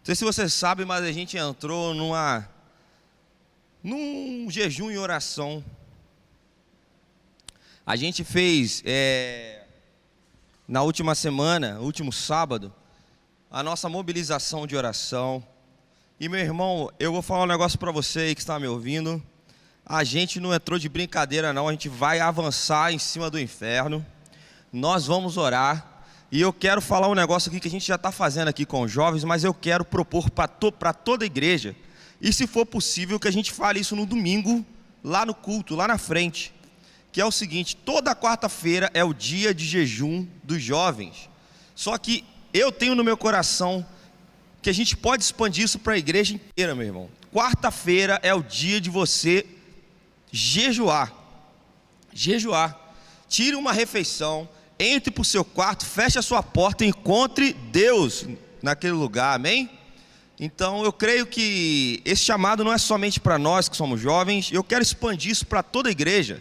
Não sei se você sabe, mas a gente entrou num jejum e oração. A gente fez, na última semana, último sábado, a nossa mobilização de oração. E meu irmão, eu vou falar um negócio para você aí que está me ouvindo. A gente não entrou de brincadeira não, a gente vai avançar em cima do inferno. Nós vamos orar. E eu quero falar um negócio aqui que a gente já está fazendo aqui com os jovens, mas eu quero propor para toda a igreja. E se for possível que a gente fale isso no domingo, lá no culto, lá na frente. Que é o seguinte, toda quarta-feira é o dia de jejum dos jovens. Só que eu tenho no meu coração que a gente pode expandir isso para a igreja inteira, meu irmão. Quarta-feira é o dia de você jejuar. Jejuar. Tire uma refeição, entre para o seu quarto, feche a sua porta e encontre Deus naquele lugar, amém? Então eu creio que esse chamado não é somente para nós que somos jovens, eu quero expandir isso para toda a igreja.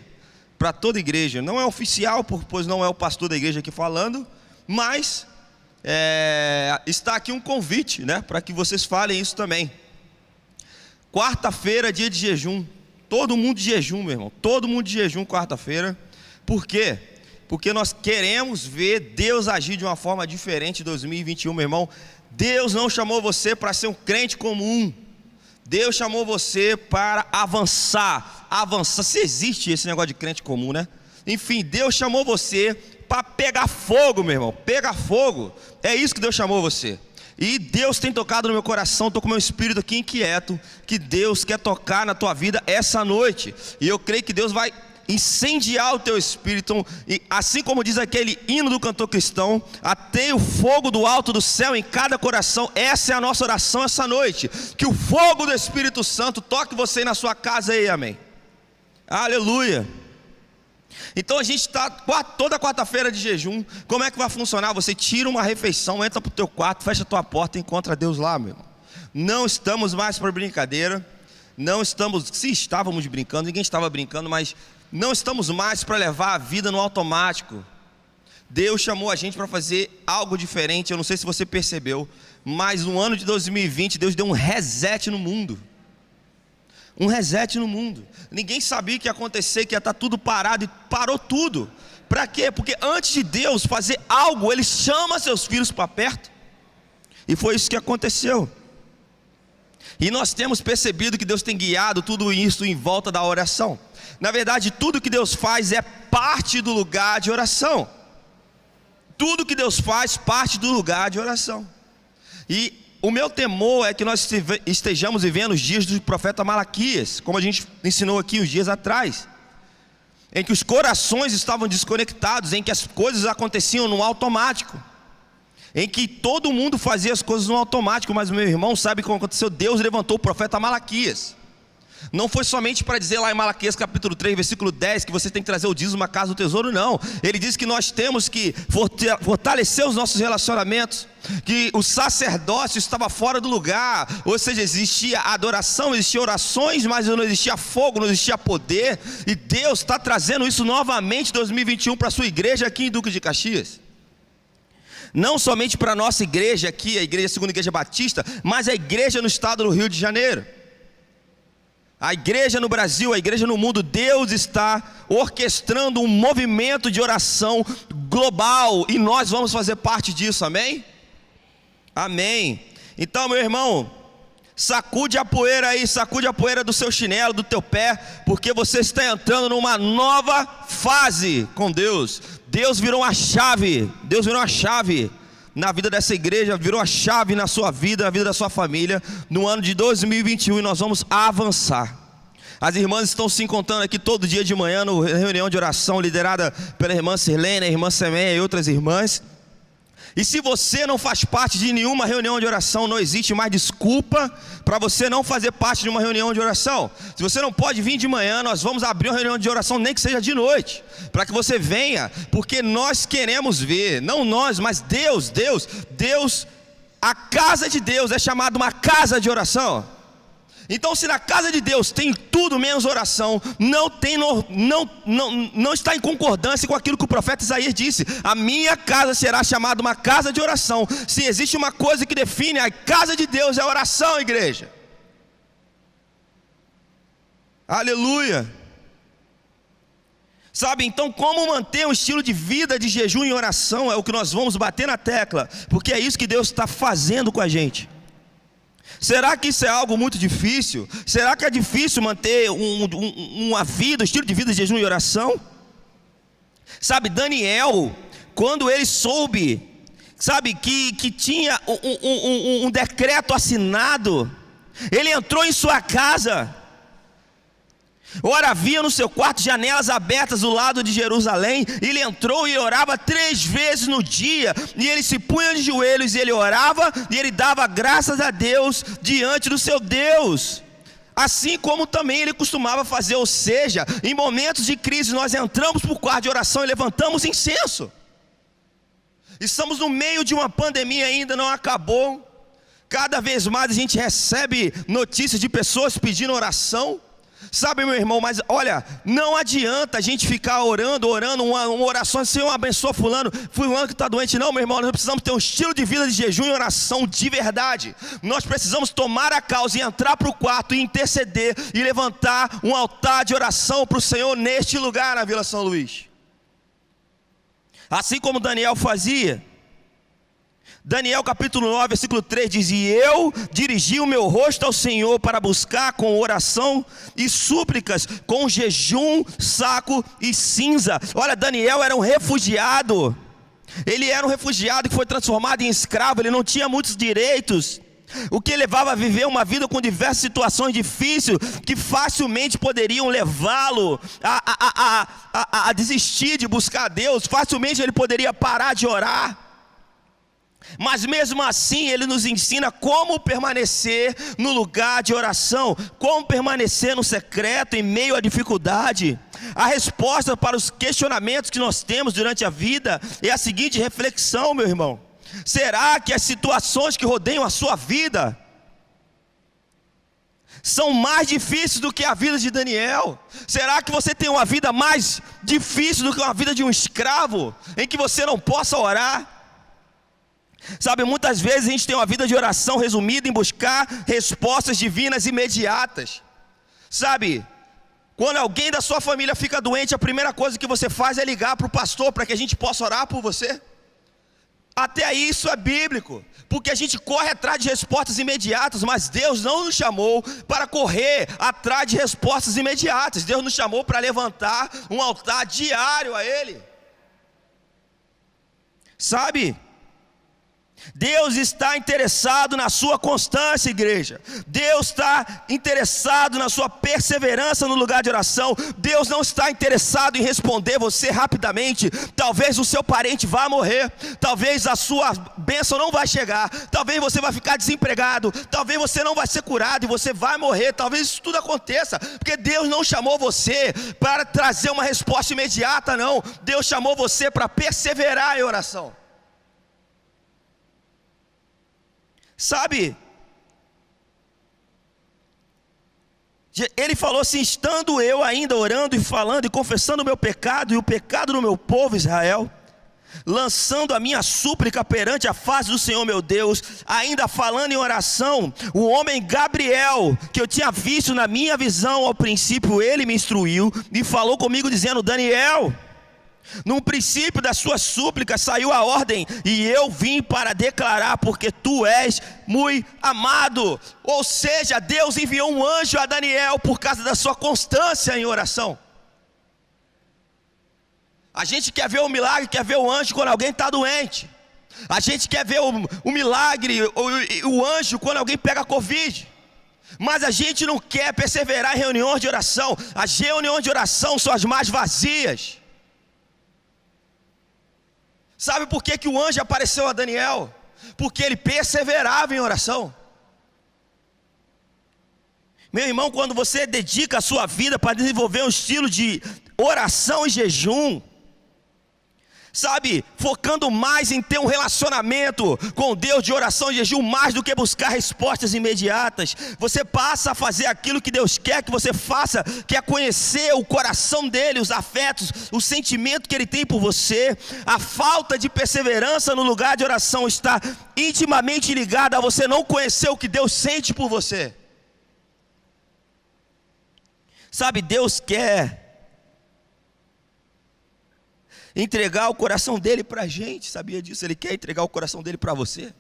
Para toda a igreja, não é oficial, pois não é o pastor da igreja aqui falando, mas está aqui um convite, né, para que vocês falem isso também. Quarta-feira, dia de jejum, todo mundo de jejum, meu irmão, todo mundo de jejum quarta-feira. Por quê? Porque nós queremos ver Deus agir de uma forma diferente em 2021, meu irmão. Deus não chamou você para ser um crente comum. Deus chamou você para avançar. Se existe esse negócio de crente comum, né? Enfim, Deus chamou você para pegar fogo, meu irmão. Pegar fogo. É isso que Deus chamou você. E Deus tem tocado no meu coração, estou com o meu espírito aqui inquieto, que Deus quer tocar na tua vida essa noite. E eu creio que Deus vai incendiar o teu espírito, e assim como diz aquele hino do cantor cristão, ateia o fogo do alto do céu em cada coração. Essa é a nossa oração essa noite, que o fogo do Espírito Santo toque você na sua casa aí, amém, aleluia. Então a gente está toda quarta-feira de jejum. Como é que vai funcionar? Você tira uma refeição, entra para o teu quarto, fecha a tua porta e encontra Deus lá, meu irmão. Não estamos mais para brincadeira, não estamos, se estávamos brincando, ninguém estava brincando, mas não estamos mais para levar a vida no automático. Deus chamou a gente para fazer algo diferente. Eu não sei se você percebeu, mas no ano de 2020 Deus deu um reset no mundo. Um reset no mundo. Ninguém sabia que ia acontecer, que ia estar tudo parado, e parou tudo. Para quê? Porque antes de Deus fazer algo, Ele chama seus filhos para perto. E foi isso que aconteceu. E nós temos percebido que Deus tem guiado tudo isso em volta da oração. Na verdade, tudo que Deus faz é parte do lugar de oração. Tudo que Deus faz parte do lugar de oração. E o meu temor é que nós estejamos vivendo os dias do profeta Malaquias, como a gente ensinou aqui uns dias atrás, em que os corações estavam desconectados, em que as coisas aconteciam no automático, em que todo mundo fazia as coisas no automático. Mas o meu irmão sabe como aconteceu. Deus levantou o profeta Malaquias. Não foi somente para dizer lá em Malaquias capítulo 3, versículo 10, que você tem que trazer o dízimo à casa do tesouro, não. Ele diz que nós temos que fortalecer os nossos relacionamentos, que o sacerdócio estava fora do lugar, ou seja, existia adoração, existia orações, mas não existia fogo, não existia poder. E Deus está trazendo isso novamente em 2021 para a sua igreja aqui em Duque de Caxias. Não somente para a nossa igreja aqui, a igreja Segunda Igreja Batista, mas a igreja no estado do Rio de Janeiro. A igreja no Brasil, a igreja no mundo. Deus está orquestrando um movimento de oração global, e nós vamos fazer parte disso, amém? Amém. Então, meu irmão, sacude a poeira aí, sacude a poeira do seu chinelo, do teu pé, porque você está entrando numa nova fase com Deus. Deus virou uma chave, Deus virou uma chave na vida dessa igreja, virou a chave na sua vida, na vida da sua família, no ano de 2021, e nós vamos avançar. As irmãs estão se encontrando aqui todo dia de manhã, na reunião de oração, liderada pela irmã Sirlene, a irmã Semeia e outras irmãs. E se você não faz parte de nenhuma reunião de oração, não existe mais desculpa para você não fazer parte de uma reunião de oração. Se você não pode vir de manhã, nós vamos abrir uma reunião de oração, nem que seja de noite, para que você venha, porque nós queremos ver, não nós, mas Deus, a casa de Deus é chamada uma casa de oração. Então, se na casa de Deus tem tudo menos oração, não está em concordância com aquilo que o profeta Isaías disse: a minha casa será chamada uma casa de oração. Se existe uma coisa que define a casa de Deus, é a oração, igreja. Aleluia. Sabe, então como manter um estilo de vida de jejum e oração é o que nós vamos bater na tecla, porque é isso que Deus está fazendo com a gente. Será que isso é algo muito difícil? Será que é difícil manter uma vida, um estilo de vida de jejum e oração? Sabe, Daniel, quando ele soube, sabe, que tinha um decreto assinado, ele entrou em sua casa. Ora, havia no seu quarto janelas abertas do lado de Jerusalém. Ele entrou e orava 3 vezes no dia. E ele se punha de joelhos e ele orava. E ele dava graças a Deus diante do seu Deus. Assim como também ele costumava fazer. Ou seja, em momentos de crise nós entramos para o quarto de oração e levantamos incenso. Estamos no meio de uma pandemia, ainda não acabou. Cada vez mais a gente recebe notícias de pessoas pedindo oração. Sabe, meu irmão, mas olha, não adianta a gente ficar orando uma oração, Senhor, abençoa fulano que está doente. Não, meu irmão, nós precisamos ter um estilo de vida de jejum e oração de verdade. Nós precisamos tomar a causa e entrar para o quarto e interceder e levantar um altar de oração para o Senhor neste lugar na Vila São Luís. Assim como Daniel fazia. Daniel capítulo 9, versículo 3 diz: e eu dirigi o meu rosto ao Senhor para buscar com oração e súplicas, com jejum, saco e cinza. Olha, Daniel era um refugiado. Ele era um refugiado que foi transformado em escravo. Ele não tinha muitos direitos, o que levava a viver uma vida com diversas situações difíceis, que facilmente poderiam levá-lo a desistir de buscar a Deus. Facilmente ele poderia parar de orar. Mas mesmo assim ele nos ensina como permanecer no lugar de oração, como permanecer no secreto em meio à dificuldade. A resposta para os questionamentos que nós temos durante a vida é a seguinte reflexão, meu irmão: será que as situações que rodeiam a sua vida são mais difíceis do que a vida de Daniel? Será que você tem uma vida mais difícil do que uma vida de um escravo, em que você não possa orar? Sabe, muitas vezes a gente tem uma vida de oração resumida em buscar respostas divinas imediatas. Sabe, quando alguém da sua família fica doente, a primeira coisa que você faz é ligar para o pastor para que a gente possa orar por você. Até aí isso é bíblico, porque a gente corre atrás de respostas imediatas, mas Deus não nos chamou para correr atrás de respostas imediatas. Deus nos chamou para levantar um altar diário a Ele. Sabe, Deus está interessado na sua constância, igreja. Deus está interessado na sua perseverança no lugar de oração. Deus não está interessado em responder você rapidamente. Talvez o seu parente vá morrer, talvez a sua bênção não vai chegar, talvez você vai ficar desempregado, talvez você não vai ser curado e você vai morrer. Talvez isso tudo aconteça, porque Deus não chamou você para trazer uma resposta imediata, não. Deus chamou você para perseverar em oração. Sabe, ele falou assim: estando eu ainda orando e falando e confessando o meu pecado e o pecado do meu povo Israel, lançando a minha súplica perante a face do Senhor meu Deus, ainda falando em oração, o homem Gabriel, que eu tinha visto na minha visão ao princípio, ele me instruiu e falou comigo dizendo: Daniel, no princípio das suas súplicas saiu a ordem, e eu vim para declarar, porque tu és muito amado. Ou seja, Deus enviou um anjo a Daniel por causa da sua constância em oração. A gente quer ver o milagre, quer ver o anjo quando alguém está doente. A gente quer ver o milagre, o anjo quando alguém pega Covid. Mas a gente não quer perseverar em reuniões de oração. As reuniões de oração são as mais vazias. Sabe por que o anjo apareceu a Daniel? Porque ele perseverava em oração. Meu irmão, quando você dedica a sua vida para desenvolver um estilo de oração e jejum, sabe, focando mais em ter um relacionamento com Deus de oração e jejum, mais do que buscar respostas imediatas. Você passa a fazer aquilo que Deus quer que você faça, que é conhecer o coração dele, os afetos, o sentimento que ele tem por você. A falta de perseverança no lugar de oração está intimamente ligada a você não conhecer o que Deus sente por você. Sabe, Deus quer entregar o coração dele para a gente, sabia disso? Ele quer entregar o coração dele para você.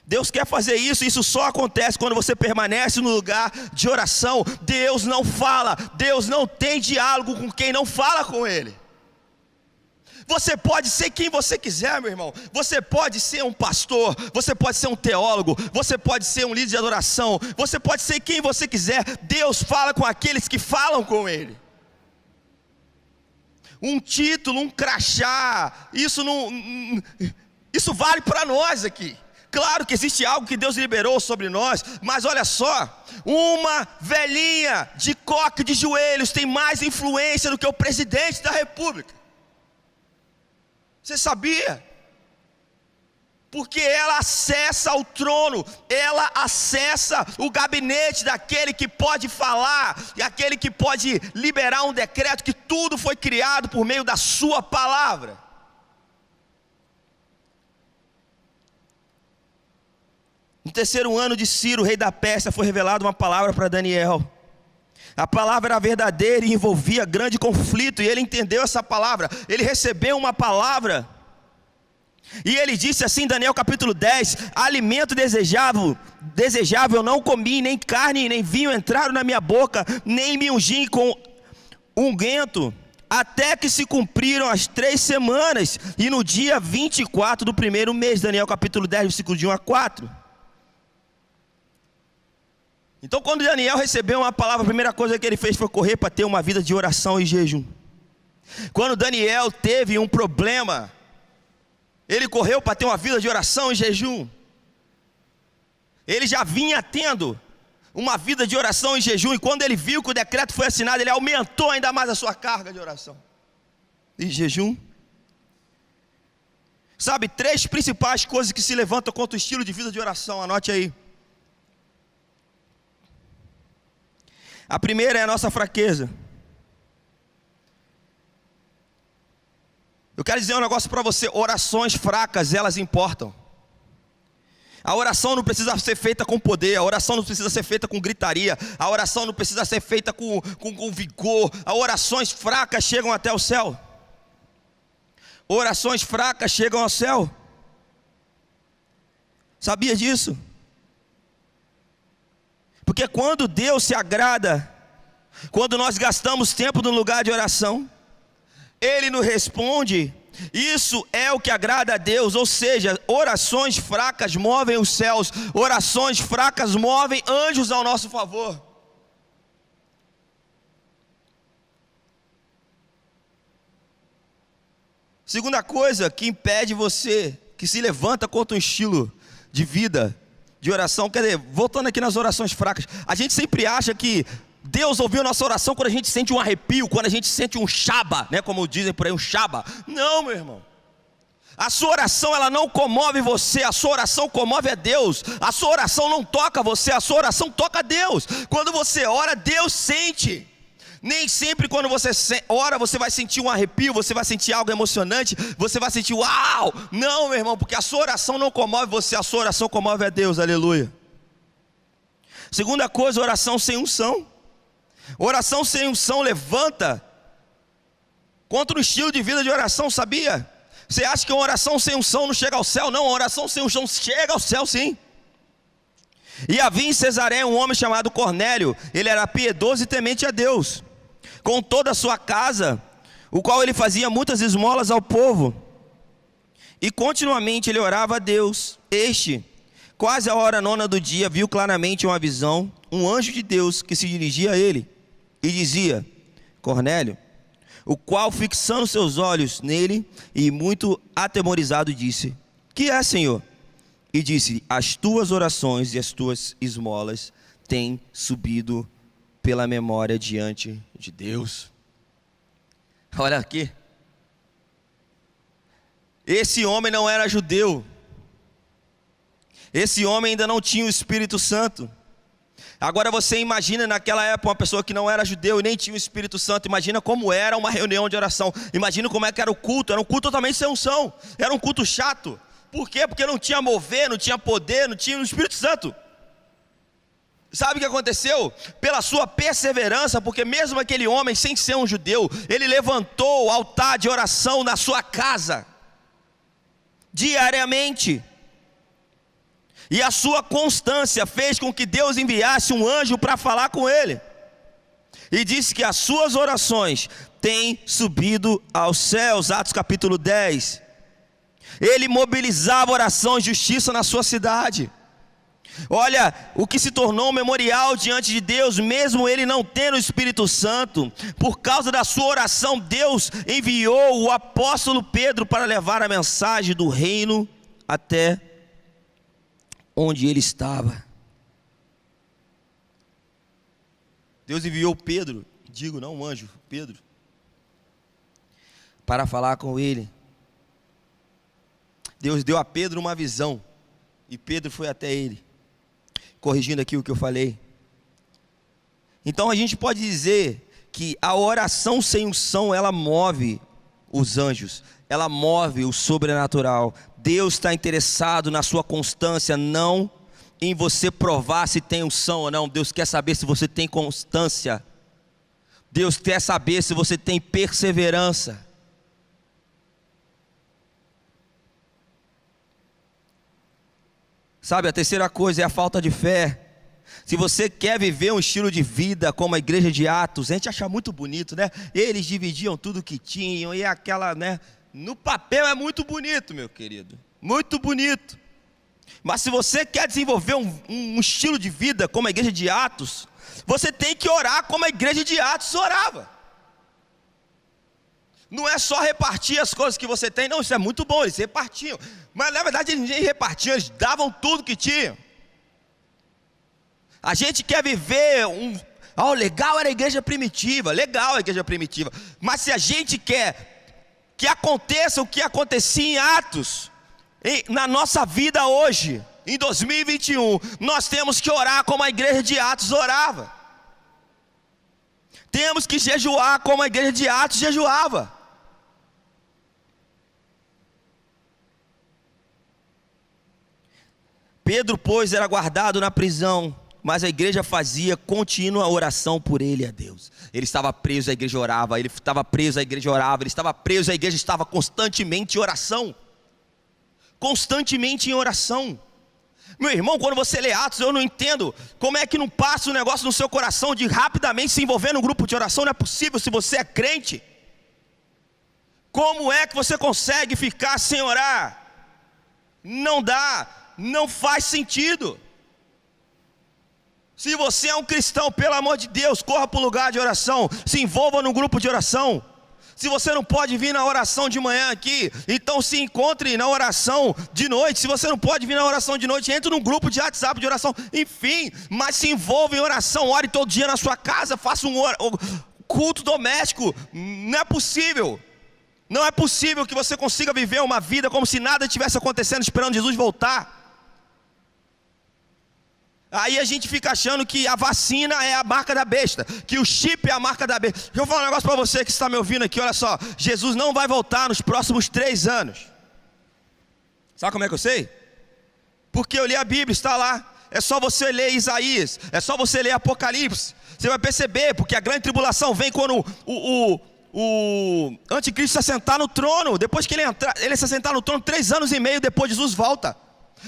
Deus quer fazer isso, isso só acontece quando você permanece no lugar de oração. Deus não fala, Deus não tem diálogo com quem não fala com Ele. Você pode ser quem você quiser, meu irmão. Você pode ser um pastor, você pode ser um teólogo, você pode ser um líder de adoração, você pode ser quem você quiser. Deus fala com aqueles que falam com Ele. Um título, um crachá, isso vale para nós aqui. Claro que existe algo que Deus liberou sobre nós, mas olha só, uma velhinha de coque de joelhos tem mais influência do que o presidente da república. Você sabia? Porque ela acessa o trono, ela acessa o gabinete daquele que pode falar, e aquele que pode liberar um decreto, que tudo foi criado por meio da sua palavra. No 3º ano de Ciro, rei da Pérsia, foi revelada uma palavra para Daniel. A palavra era verdadeira e envolvia grande conflito, e ele entendeu essa palavra. Ele recebeu uma palavra, e ele disse assim, Daniel capítulo 10, alimento desejável eu não comi, nem carne, nem vinho entraram na minha boca, nem me ungi com unguento, até que se cumpriram as 3 semanas, e no dia 24 do 1º mês. Daniel capítulo 10, versículo de 1 a 4. Então, quando Daniel recebeu uma palavra, a primeira coisa que ele fez foi correr para ter uma vida de oração e jejum. Quando Daniel teve um problema, ele correu para ter uma vida de oração e jejum. Ele já vinha tendo uma vida de oração e jejum, e quando ele viu que o decreto foi assinado, ele aumentou ainda mais a sua carga de oração e jejum. Sabe, 3 principais coisas que se levantam contra o estilo de vida de oração, anote aí. A primeira é a nossa fraqueza. Eu quero dizer um negócio para você, orações fracas, elas importam. A oração não precisa ser feita com poder, a oração não precisa ser feita com gritaria, a oração não precisa ser feita com vigor. As orações fracas chegam até o céu. Orações fracas chegam ao céu. Sabia disso? Porque quando Deus se agrada, quando nós gastamos tempo no lugar de oração, Ele nos responde. Isso é o que agrada a Deus. Ou seja, orações fracas movem os céus, orações fracas movem anjos ao nosso favor. Segunda coisa que impede você, que se levanta contra um estilo de vida de oração, quer dizer, voltando aqui nas orações fracas, a gente sempre acha que Deus ouviu nossa oração quando a gente sente um arrepio, quando a gente sente um shaba, né, como dizem por aí, um shaba. Não, meu irmão. A sua oração, ela não comove você, a sua oração comove a Deus. A sua oração não toca você, a sua oração toca a Deus. Quando você ora, Deus sente. Nem sempre quando você ora, você vai sentir um arrepio, você vai sentir algo emocionante, você vai sentir uau! Não, meu irmão, porque a sua oração não comove você, a sua oração comove a Deus, aleluia. Segunda coisa, oração sem unção. Oração sem unção levanta contra o estilo de vida de oração, sabia? Você acha que uma oração sem unção não chega ao céu? Não, uma oração sem unção chega ao céu sim. E havia em Cesareia um homem chamado Cornélio, ele era piedoso e temente a Deus, com toda a sua casa, o qual ele fazia muitas esmolas ao povo, e continuamente ele orava a Deus. Quase a hora 9 do dia, viu claramente uma visão, um anjo de Deus que se dirigia a ele, e dizia: Cornélio, o qual fixando seus olhos nele, e muito atemorizado disse: que é, Senhor? E disse: as tuas orações e as tuas esmolas têm subido pela memória diante de Deus. Olha aqui, Esse homem não era judeu. Esse homem ainda não tinha o Espírito Santo. Agora você imagina naquela época uma pessoa que não era judeu e nem tinha o Espírito Santo. Imagina como era uma reunião de oração. Imagina como é que era o culto. Era um culto totalmente sem unção. Era um culto chato. Por quê? Porque não tinha mover, não tinha poder, não tinha o Espírito Santo. Sabe o que aconteceu? Pela sua perseverança, porque mesmo aquele homem sem ser um judeu, ele levantou o altar de oração na sua casa, diariamente. E a sua constância fez com que Deus enviasse um anjo para falar com ele. E disse que as suas orações têm subido aos céus. Atos capítulo 10. Ele mobilizava oração e justiça na sua cidade. Olha, o que se tornou um memorial diante de Deus, mesmo ele não tendo o Espírito Santo, por causa da sua oração, Deus enviou o apóstolo Pedro para levar a mensagem do reino até onde ele estava. Deus enviou Pedro, não um anjo, Pedro, para falar com ele. Deus deu a Pedro uma visão, e Pedro foi até ele, corrigindo aqui o que eu falei. Então a gente pode dizer que a oração sem unção, ela move os anjos, ela move o sobrenatural. Deus está interessado na sua constância, não em você provar se tem unção ou não. Deus quer saber se você tem constância. Deus quer saber se você tem perseverança. Sabe, a terceira coisa é a falta de fé. Se você quer viver um estilo de vida como a igreja de Atos, a gente acha muito bonito, né? Eles dividiam tudo que tinham, e aquela, né? No papel é muito bonito, meu querido, muito bonito. Mas se você quer desenvolver um estilo de vida como a igreja de Atos, você tem que orar como a igreja de Atos orava. Não é só repartir as coisas que você tem, não, isso é muito bom, eles repartiam. Mas na verdade eles nem repartiam, eles davam tudo que tinham. A gente quer viver legal era a igreja primitiva, legal a igreja primitiva. Mas se a gente quer que aconteça o que acontecia em Atos, na nossa vida hoje, em 2021, nós temos que orar como a igreja de Atos orava. Temos que jejuar como a igreja de Atos jejuava. Pedro, pois, era guardado na prisão, mas a igreja fazia contínua oração por ele a Deus. Ele estava preso, a igreja orava. Ele estava preso, a igreja orava. Ele estava preso, a igreja estava constantemente em oração. Constantemente em oração. Meu irmão, quando você lê Atos, eu não entendo como é que não passa um negócio no seu coração de rapidamente se envolver num grupo de oração. Não é possível se você é crente. Como é que você consegue ficar sem orar? Não dá, não faz sentido. Se você é um cristão, pelo amor de Deus, corra para o lugar de oração, se envolva no grupo de oração. Se você não pode vir na oração de manhã aqui, então se encontre na oração de noite. Se você não pode vir na oração de noite, entre num grupo de WhatsApp de oração. Enfim, mas se envolva em oração, ore todo dia na sua casa, faça um culto doméstico. Não é possível. Não é possível que você consiga viver uma vida como se nada estivesse acontecendo, esperando Jesus voltar. Aí a gente fica achando que a vacina é a marca da besta, que o chip é a marca da besta. Deixa eu falar um negócio para você que está me ouvindo aqui, olha só. Jesus não vai voltar nos próximos 3 anos. Sabe como é que eu sei? Porque eu li a Bíblia, está lá. É só você ler Isaías, é só você ler Apocalipse. Você vai perceber, porque a grande tribulação vem quando o anticristo se assentar no trono. Depois que ele se assentar no trono, 3 anos e meio depois Jesus volta.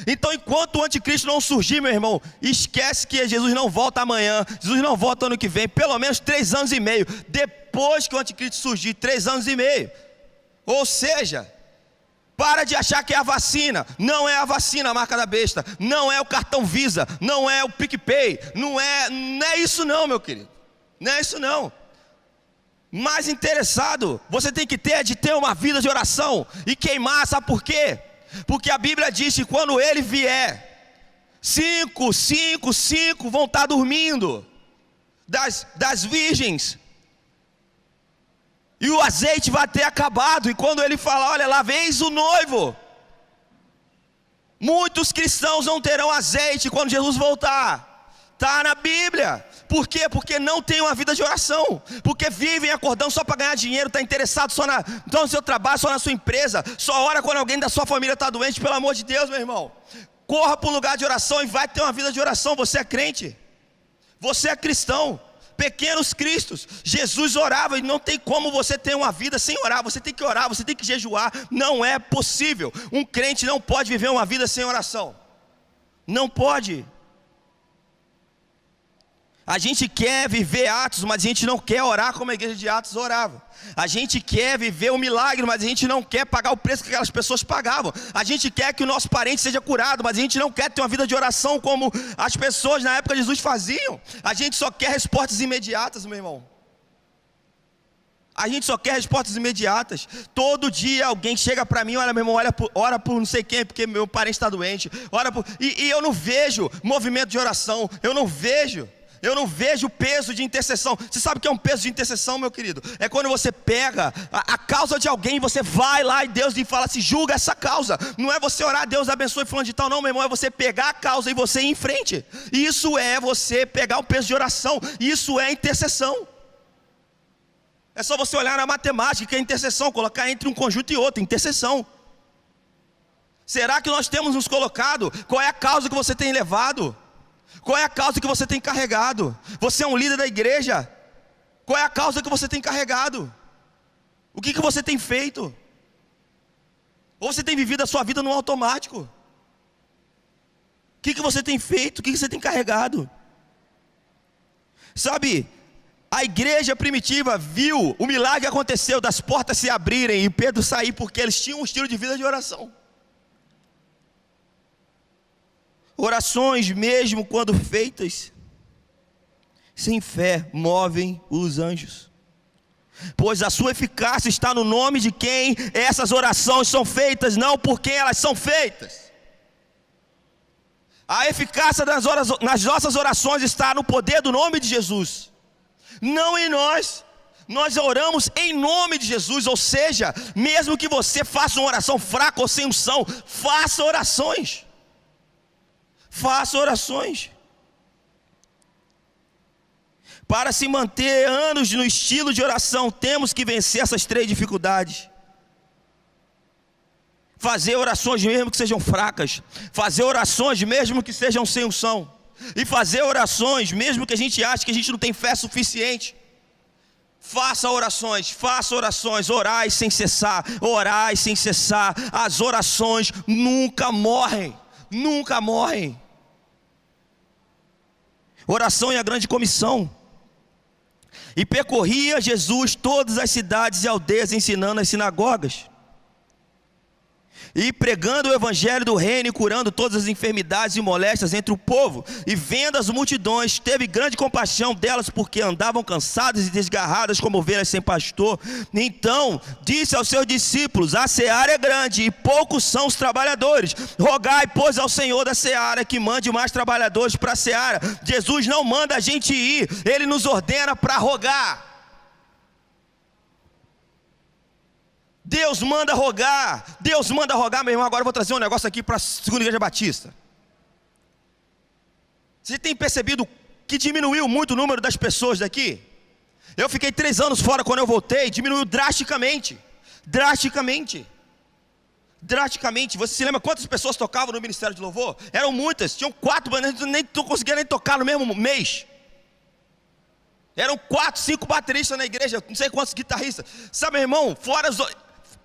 Então enquanto o anticristo não surgir, meu irmão, esquece que Jesus não volta amanhã, Jesus não volta ano que vem, pelo menos 3 anos e meio, depois que o anticristo surgir, 3 anos e meio. Ou seja, para de achar que é a vacina. Não é a vacina a marca da besta, não é o cartão Visa, não é o PicPay, não é isso não, meu querido. Não é isso não. Mais interessado você tem que ter de ter uma vida de oração e queimar, sabe por quê? Porque a Bíblia diz que quando ele vier, 5 vão estar dormindo, das virgens. E o azeite vai ter acabado. E quando ele fala, olha lá, vês o noivo. Muitos cristãos não terão azeite quando Jesus voltar. Está na Bíblia. Por quê? Porque não tem uma vida de oração. Porque vivem acordando só para ganhar dinheiro. Está interessado só no seu trabalho, só na sua empresa. Só ora quando alguém da sua família está doente. Pelo amor de Deus, meu irmão. Corra para um lugar de oração e vai ter uma vida de oração. Você é crente. Você é cristão. Pequenos cristos. Jesus orava e não tem como você ter uma vida sem orar. Você tem que orar, você tem que jejuar. Não é possível. Um crente não pode viver uma vida sem oração. Não pode. A gente quer viver Atos, mas a gente não quer orar como a igreja de Atos orava. A gente quer viver o milagre, mas a gente não quer pagar o preço que aquelas pessoas pagavam. A gente quer que o nosso parente seja curado, mas a gente não quer ter uma vida de oração como as pessoas na época de Jesus faziam. A gente só quer respostas imediatas, meu irmão. A gente só quer respostas imediatas. Todo dia alguém chega para mim, olha meu irmão, ora por não sei quem, porque meu parente está doente. E eu não vejo movimento de oração, eu não vejo peso de intercessão. Você sabe o que é um peso de intercessão, meu querido? É quando você pega a causa de alguém, você vai lá e Deus lhe fala assim, julga essa causa. Não é você orar, Deus abençoe fulano de tal, não, meu irmão. É você pegar a causa e você ir em frente. Isso é você pegar o peso de oração. Isso é intercessão. É só você olhar na matemática, que é intercessão, colocar entre um conjunto e outro, intercessão. Será que nós temos nos colocado? Qual é a causa que você tem levado? Qual é a causa que você tem carregado? Você é um líder da igreja. Qual é a causa que você tem carregado? O que você tem feito? Ou você tem vivido a sua vida no automático? O que você tem feito? O que você tem carregado? Sabe, a igreja primitiva viu o milagre que aconteceu, das portas se abrirem e Pedro sair, porque eles tinham um estilo de vida de oração. Orações, mesmo quando feitas sem fé, movem os anjos, pois a sua eficácia está no nome de quem essas orações são feitas, não por quem elas são feitas. A eficácia nas nossas orações está no poder do nome de Jesus, não em nós. Nós oramos em nome de Jesus, ou seja, mesmo que você faça uma oração fraca ou sem unção, faça orações. Faça orações. Para se manter anos no estilo de oração, temos que vencer essas 3 dificuldades. Fazer orações mesmo que sejam fracas. Fazer orações mesmo que sejam sem unção. E fazer orações mesmo que a gente ache que a gente não tem fé suficiente. Faça orações, orai sem cessar, orai sem cessar. As orações nunca morrem, nunca morrem. Oração e a grande comissão. E percorria Jesus todas as cidades e aldeias, ensinando nas sinagogas e pregando o evangelho do reino e curando todas as enfermidades e moléstias entre o povo. E vendo as multidões, teve grande compaixão delas, porque andavam cansadas e desgarradas como ovelhas sem pastor. Então disse aos seus discípulos: a seara é grande e poucos são os trabalhadores. Rogai, pois, ao Senhor da seara que mande mais trabalhadores para a seara. Jesus não manda a gente ir, Ele nos ordena para rogar. Deus manda rogar, meu irmão. Agora eu vou trazer um negócio aqui para a Segunda Igreja Batista. Você tem percebido que diminuiu muito o número das pessoas daqui? Eu fiquei 3 anos fora, quando eu voltei, diminuiu drasticamente. Você se lembra quantas pessoas tocavam no Ministério de Louvor? Eram muitas, tinham 4 bandas, nem conseguia nem tocar no mesmo mês. Eram 4, 5 bateristas na igreja, não sei quantos guitarristas. Sabe, meu irmão, fora os...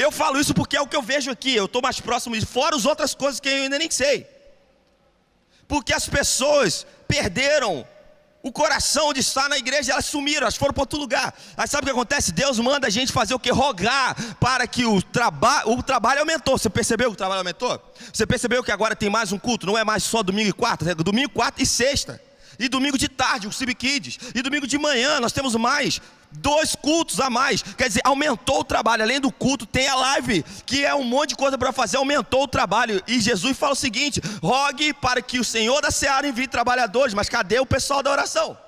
Eu falo isso porque é o que eu vejo aqui, eu estou mais próximo disso, fora as outras coisas que eu ainda nem sei. Porque as pessoas perderam o coração de estar na igreja, elas sumiram, elas foram para outro lugar. Aí sabe o que acontece? Deus manda a gente fazer o que? Rogar para que o trabalho aumentou. Você percebeu que o trabalho aumentou? Você percebeu que agora tem mais um culto? Não é mais só domingo e quarta, é domingo, quarta e sexta. E domingo de tarde, o Cibe Kids. E domingo de manhã nós temos mais 2 cultos a mais. Quer dizer, aumentou o trabalho. Além do culto, tem a live, que é um monte de coisa para fazer. Aumentou o trabalho. E Jesus fala o seguinte: rogue para que o Senhor da seara envie trabalhadores. Mas cadê o pessoal da oração?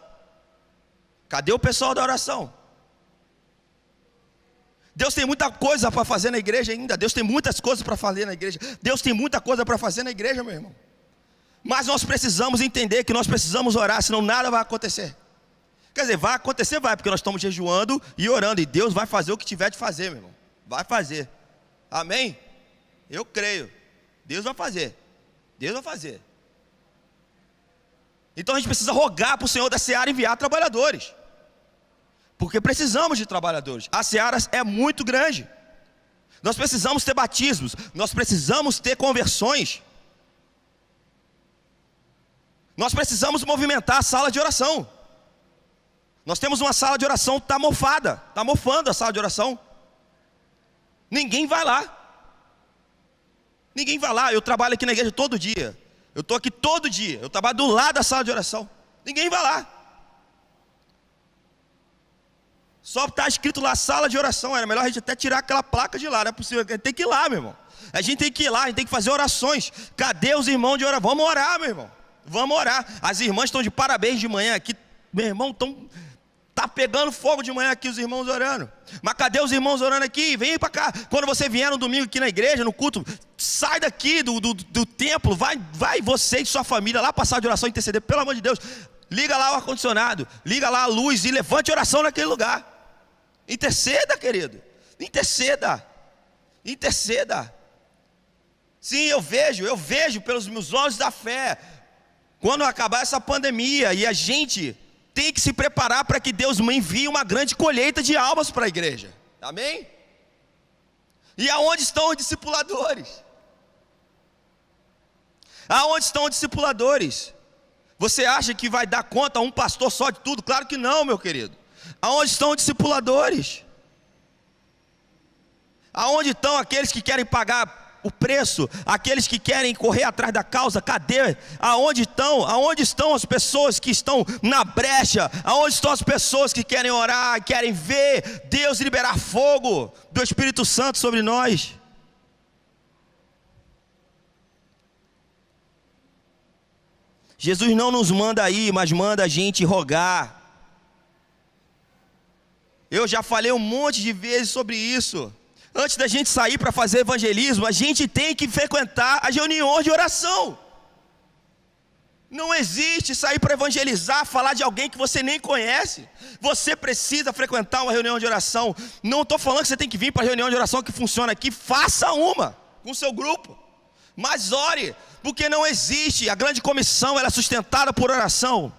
Cadê o pessoal da oração? Deus tem muita coisa para fazer na igreja ainda. Deus tem muitas coisas para fazer na igreja. Deus tem muita coisa para fazer na igreja, meu irmão. Mas nós precisamos entender que nós precisamos orar, senão nada vai acontecer. Quer dizer, vai acontecer, vai, porque nós estamos jejuando e orando. E Deus vai fazer o que tiver de fazer, meu irmão. Vai fazer. Amém? Eu creio. Deus vai fazer. Deus vai fazer. Então a gente precisa rogar para o Senhor da Seara enviar trabalhadores. Porque precisamos de trabalhadores. A seara é muito grande. Nós precisamos ter batismos. Nós precisamos ter conversões. Nós precisamos movimentar a sala de oração. Nós temos uma sala de oração que está mofada. Está mofando a sala de oração. Ninguém vai lá. Ninguém vai lá. Eu trabalho aqui na igreja todo dia. Eu estou aqui todo dia. Eu trabalho do lado da sala de oração. Ninguém vai lá. Só está escrito lá, sala de oração. Era melhor a gente até tirar aquela placa de lá. Não é possível, tem que ir lá, meu irmão. A gente tem que ir lá, a gente tem que fazer orações. Cadê os irmãos de oração? Vamos orar, meu irmão. Vamos orar. As irmãs estão de parabéns de manhã aqui. Meu irmão, tá pegando fogo de manhã aqui os irmãos orando. Mas cadê os irmãos orando aqui? Vem para cá. Quando você vier no domingo aqui na igreja, no culto, sai daqui do templo. Vai você e sua família lá para a sala de oração interceder. Pelo amor de Deus. Liga lá o ar-condicionado. Liga lá a luz e levante oração naquele lugar. Interceda, querido. Interceda. Interceda. Sim, eu vejo pelos meus olhos da fé. Quando acabar essa pandemia e a gente tem que se preparar para que Deus envie uma grande colheita de almas para a igreja. Amém? E aonde estão os discipuladores? Aonde estão os discipuladores? Você acha que vai dar conta um pastor só de tudo? Claro que não, meu querido. Aonde estão os discipuladores? Aonde estão aqueles que querem pagar o preço? Aqueles que querem correr atrás da causa? Cadê? Aonde estão? Aonde estão as pessoas que estão na brecha? Aonde estão as pessoas que querem orar, querem ver Deus liberar fogo do Espírito Santo sobre nós? Jesus não nos manda ir, mas manda a gente rogar. Eu já falei um monte de vezes sobre isso. Antes da gente sair para fazer evangelismo, a gente tem que frequentar as reuniões de oração. Não existe sair para evangelizar, falar de alguém que você nem conhece. Você precisa frequentar uma reunião de oração. Não estou falando que você tem que vir para a reunião de oração que funciona aqui. Faça uma com o seu grupo. Mas ore, porque não existe. A grande comissão ela é sustentada por oração.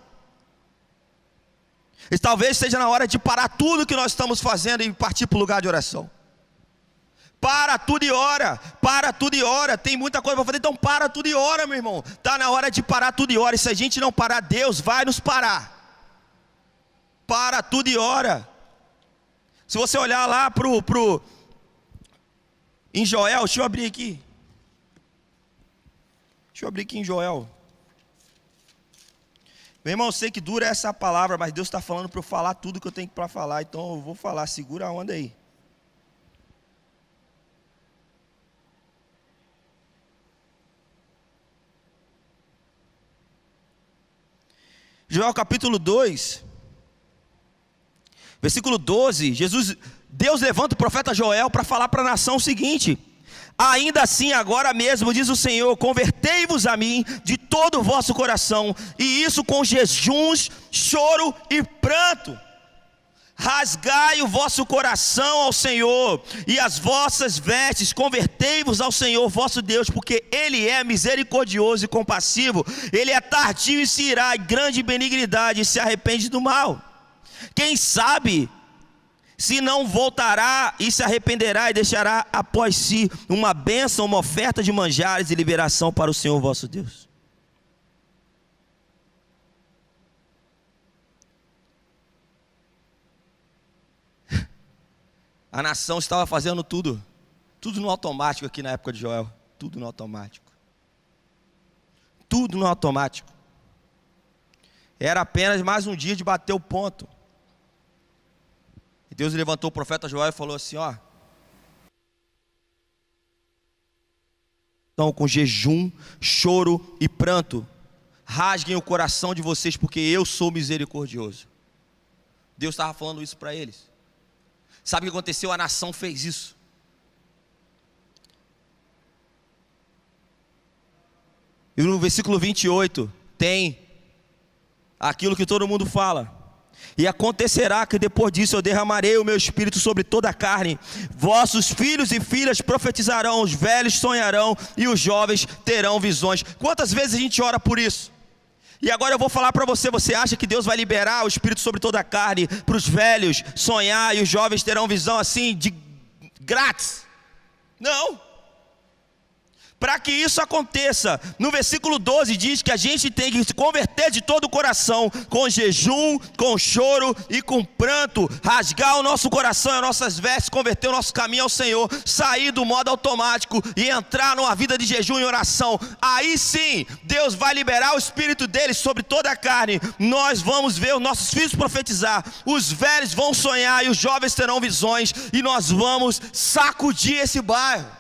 E talvez seja na hora de parar tudo que nós estamos fazendo e partir para o lugar de oração. Para tudo e ora. Para tudo e ora. Tem muita coisa para fazer, então para tudo e ora, meu irmão. Está na hora de parar tudo e ora. E se a gente não parar, Deus vai nos parar. Para tudo e ora. Se você olhar lá em Joel, deixa eu abrir aqui. Deixa eu abrir aqui em Joel. Meu irmão, eu sei que dura essa palavra, mas Deus está falando para eu falar tudo que eu tenho para falar, então eu vou falar, segura a onda aí. Joel capítulo 2, versículo 12, Deus levanta o profeta Joel para falar para a nação o seguinte: ainda assim agora mesmo, diz o Senhor, convertei-vos a mim de todo o vosso coração, e isso com jejuns, choro e pranto. Rasgai o vosso coração ao Senhor, e as vossas vestes, convertei-vos ao Senhor vosso Deus, porque Ele é misericordioso e compassivo, Ele é tardio e se irá, e grande benignidade, e se arrepende do mal. Quem sabe se não voltará e se arrependerá e deixará após si uma bênção, uma oferta de manjares e liberação para o Senhor vosso Deus. A nação estava fazendo tudo no automático aqui na época de Joel, tudo no automático. Tudo no automático. Era apenas mais um dia de bater o ponto. E Deus levantou o profeta Joel e falou assim, ó: então com jejum, choro e pranto, rasguem o coração de vocês, porque eu sou misericordioso. Deus estava falando isso para eles. Sabe o que aconteceu? A nação fez isso. E no versículo 28 tem aquilo que todo mundo fala. E acontecerá que depois disso eu derramarei o meu espírito sobre toda a carne. Vossos filhos e filhas profetizarão, os velhos sonharão e os jovens terão visões. Quantas vezes a gente ora por isso? E agora eu vou falar para você, você acha que Deus vai liberar o espírito sobre toda a carne, para os velhos sonhar e os jovens terão visão assim, de grátis? Não. Para que isso aconteça, no versículo 12 diz que a gente tem que se converter de todo o coração, com jejum, com choro e com pranto, rasgar o nosso coração e as nossas vestes, converter o nosso caminho ao Senhor, sair do modo automático e entrar numa vida de jejum e oração. Aí sim, Deus vai liberar o Espírito dele sobre toda a carne. Nós vamos ver os nossos filhos profetizar, os velhos vão sonhar e os jovens terão visões, e nós vamos sacudir esse bairro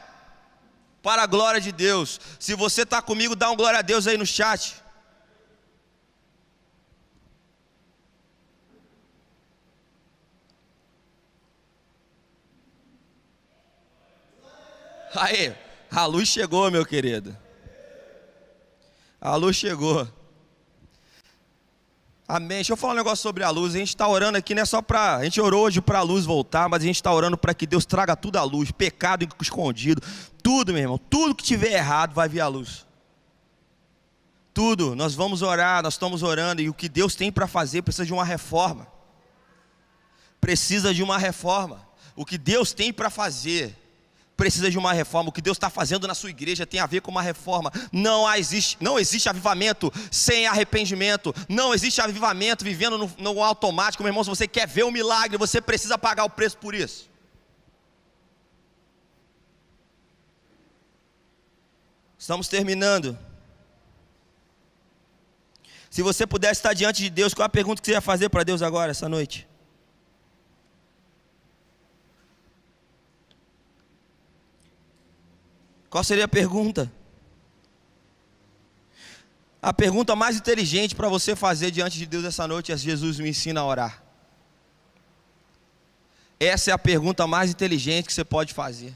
para a glória de Deus. Se você está comigo, dá um glória a Deus aí no chat. Aí, a luz chegou, meu querido. A luz chegou. Amém. Deixa eu falar um negócio sobre a luz. A gente está orando aqui, não é só para... A gente orou hoje para a luz voltar, mas a gente está orando para que Deus traga tudo à luz. Pecado escondido. Tudo, meu irmão. Tudo que tiver errado vai vir à luz. Tudo. Nós vamos orar, nós estamos orando. E o que Deus tem para fazer precisa de uma reforma. Precisa de uma reforma. O que Deus tem para fazer precisa de uma reforma. O que Deus está fazendo na sua igreja tem a ver com uma reforma. Não existe avivamento sem arrependimento. Não existe avivamento vivendo no automático. Meu irmão, se você quer ver um milagre, você precisa pagar o preço por isso. Estamos terminando. Se você pudesse estar diante de Deus, qual a pergunta que você ia fazer para Deus agora, essa noite? Qual seria a pergunta? A pergunta mais inteligente para você fazer diante de Deus essa noite é: Jesus, me ensina a orar. Essa é a pergunta mais inteligente que você pode fazer.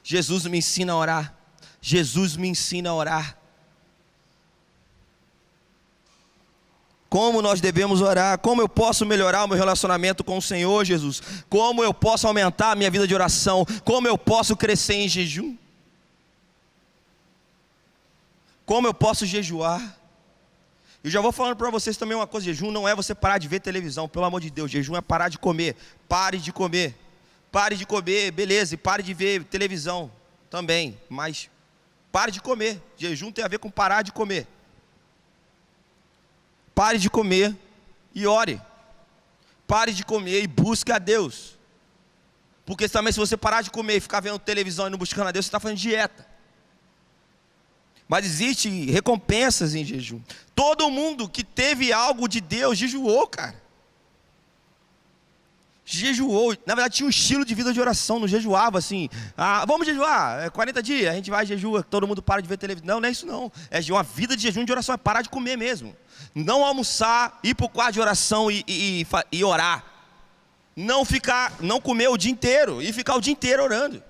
Jesus, me ensina a orar. Jesus, me ensina a orar. Como nós devemos orar? Como eu posso melhorar o meu relacionamento com o Senhor, Jesus? Como eu posso aumentar a minha vida de oração? Como eu posso crescer em jejum? Como eu posso jejuar? Eu já vou falando para vocês também uma coisa: jejum não é você parar de ver televisão, pelo amor de Deus. Jejum é parar de comer. Pare de comer. Pare de comer, beleza, e pare de ver televisão também, mas pare de comer. Jejum tem a ver com parar de comer. Pare de comer e ore. Pare de comer e busque a Deus. Porque também, se você parar de comer e ficar vendo televisão e não buscando a Deus, você está fazendo dieta. Mas existem recompensas em jejum. Todo mundo que teve algo de Deus jejuou, cara. Jejuou. Na verdade, tinha um estilo de vida de oração. Não jejuava assim: vamos jejuar, 40 dias, a gente vai jejua, todo mundo para de ver televisão. Não é isso não. É uma vida de jejum de oração, é parar de comer mesmo. Não almoçar, ir para o quarto de oração e orar. Não comer o dia inteiro e ficar o dia inteiro orando.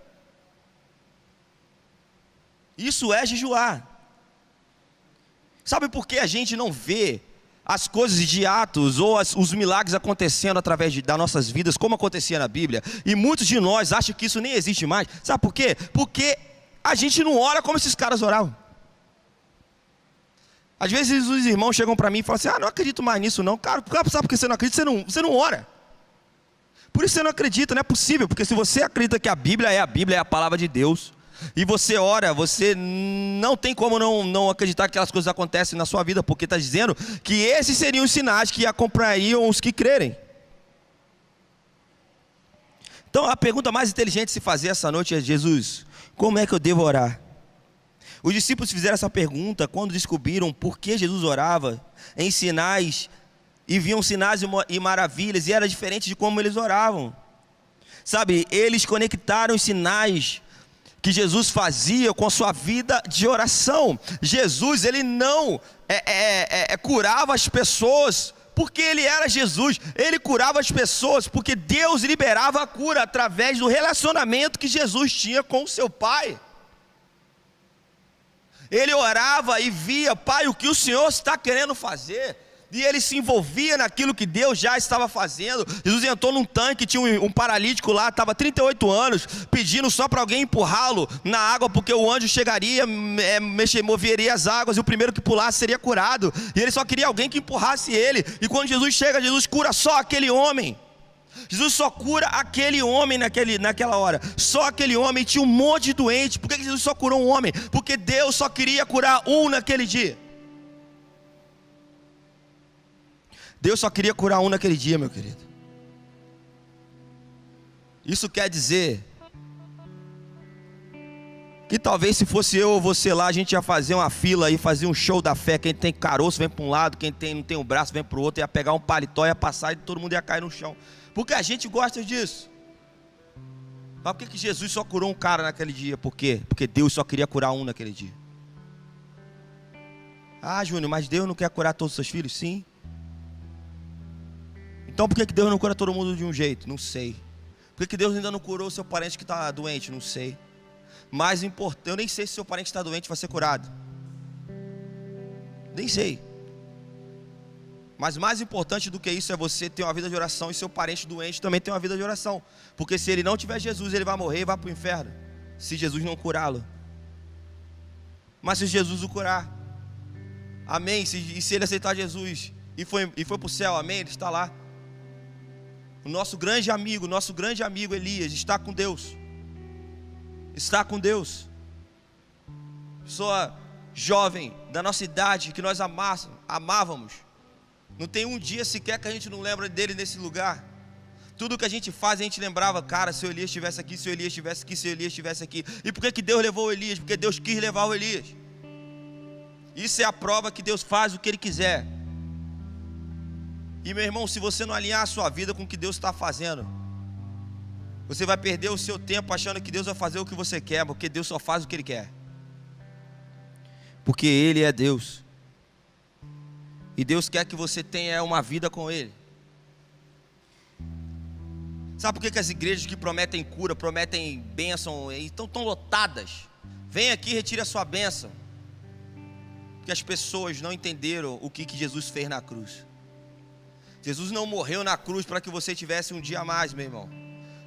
Isso é jejuar. Sabe por que a gente não vê as coisas de Atos ou os milagres acontecendo através das nossas vidas, como acontecia na Bíblia? E muitos de nós acham que isso nem existe mais. Sabe por quê? Porque a gente não ora como esses caras oravam. Às vezes os irmãos chegam para mim e falam assim: não acredito mais nisso não. Cara, sabe por que você não acredita? Você não ora. Por isso você não acredita, não é possível. Porque se você acredita que a Bíblia é a palavra de Deus, e você ora, você não tem como não acreditar que aquelas coisas acontecem na sua vida, porque está dizendo que esses seriam os sinais que acompanhariam os que crerem. Então a pergunta mais inteligente de se fazer essa noite é: Jesus, como é que eu devo orar? Os discípulos fizeram essa pergunta quando descobriram por que Jesus orava em sinais, e viam sinais e maravilhas, e era diferente de como eles oravam. Sabe, eles conectaram os sinais que Jesus fazia com a sua vida de oração. Jesus, ele não curava as pessoas porque ele era Jesus, ele curava as pessoas, porque Deus liberava a cura através do relacionamento que Jesus tinha com o seu Pai. Ele orava e via: Pai, o que o Senhor está querendo fazer? E ele se envolvia naquilo que Deus já estava fazendo. Jesus entrou num tanque, tinha um paralítico lá, estava 38 anos, pedindo só para alguém empurrá-lo na água, porque o anjo chegaria, moveria as águas, e o primeiro que pulasse seria curado. E ele só queria alguém que empurrasse ele. E quando Jesus chega, Jesus cura só aquele homem. Jesus só cura aquele homem naquela hora. Só aquele homem. Tinha um monte de doente. Por que Jesus só curou um homem? Porque Deus só queria curar um naquele dia. Deus só queria curar um naquele dia, meu querido. Isso quer dizer que talvez se fosse eu ou você lá, a gente ia fazer uma fila e fazer um show da fé. Quem tem caroço vem para um lado, quem não tem o braço vem para o outro, ia pegar um paletó, ia passar e todo mundo ia cair no chão. Porque a gente gosta disso. Mas por que Jesus só curou um cara naquele dia? Por quê? Porque Deus só queria curar um naquele dia. Ah, Júnior, mas Deus não quer curar todos os seus filhos? Sim. Então por que Deus não cura todo mundo de um jeito? Não sei. Por que Deus ainda não curou o seu parente que está doente? Não sei. Mais importante, eu nem sei se seu parente está doente vai ser curado. Nem sei. Mas mais importante do que isso é você ter uma vida de oração e seu parente doente também ter uma vida de oração. Porque se ele não tiver Jesus, ele vai morrer e vai para o inferno, se Jesus não curá-lo. Mas se Jesus o curar, amém. E se ele aceitar Jesus e foi para o céu, amém, ele está lá. O nosso grande amigo Elias está com Deus. Está com Deus. Pessoa jovem da nossa idade que nós amávamos. Não tem um dia sequer que a gente não lembra dele nesse lugar. Tudo que a gente faz, a gente lembrava: cara, se o Elias estivesse aqui, se o Elias estivesse aqui, se o Elias estivesse aqui. E por que Deus levou o Elias? Porque Deus quis levar o Elias. Isso é a prova que Deus faz o que Ele quiser. E meu irmão, se você não alinhar a sua vida com o que Deus está fazendo, você vai perder o seu tempo achando que Deus vai fazer o que você quer, porque Deus só faz o que Ele quer. Porque Ele é Deus. E Deus quer que você tenha uma vida com Ele. Sabe por que as igrejas que prometem cura, prometem bênção, estão tão lotadas? Vem aqui e retire a sua bênção. Porque as pessoas não entenderam o que Jesus fez na cruz. Jesus não morreu na cruz para que você tivesse um dia a mais, meu irmão.